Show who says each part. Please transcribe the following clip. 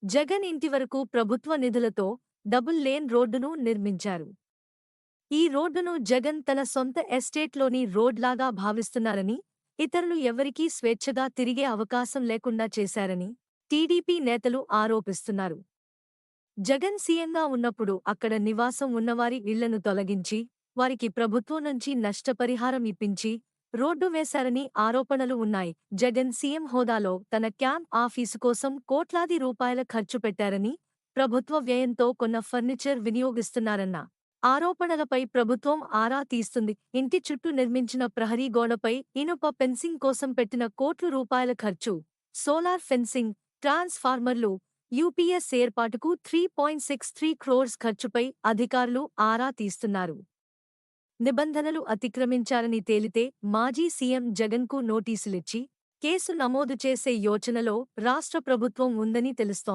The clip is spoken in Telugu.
Speaker 1: జగన్ ఇంటి వరకు ప్రభుత్వ నిధులతో డబుల్ లేన్ రోడ్డును నిర్మించారు. ఈ రోడ్డును జగన్ తన సొంత ఎస్టేట్లోని రోడ్లాగా భావిస్తున్నారని, ఇతరులు ఎవరికీ స్వేచ్ఛగా తిరిగే అవకాశం లేకుండా చేశారని టీడీపీ నేతలు ఆరోపిస్తున్నారు. జగన్ సీఎంగా ఉన్నప్పుడు అక్కడ నివాసం ఉన్నవారి ఇళ్లను తొలగించి, వారికి ప్రభుత్వం నుంచి నష్టపరిహారం ఇప్పించి, రోడ్డు వేశారని ఆరోపణలు ఉన్నాయి. జగన్ సీఎం హోదాలో తన క్యాంప్ ఆఫీసు కోసం కోట్లాది రూపాయల ఖర్చు పెట్టారని, ప్రభుత్వ వ్యయంతో కొన్న ఫర్నిచర్ వినియోగిస్తున్నారన్న ఆరోపణలపై ప్రభుత్వం ఆరా తీస్తుంది. ఇంటి చుట్టూ నిర్మించిన ప్రహరీ గోడపై ఇనుప ఫెన్సింగ్ కోసం పెట్టిన కోట్ల రూపాయల ఖర్చు, సోలార్ ఫెన్సింగ్, ట్రాన్స్ఫార్మర్లు, యూపీఎస్ ఏర్పాటుకు 3.63 క్రోర్స్ ఖర్చుపై అధికారులు ఆరా తీస్తున్నారు. నిబంధనలు అతిక్రమించారని తేలితే మాజీ సీఎం జగన్కు నోటీసులిచ్చి కేసు నమోదు చేసే యోచనలో రాష్ట్ర ప్రభుత్వం ఉందని తెలుస్తోంది.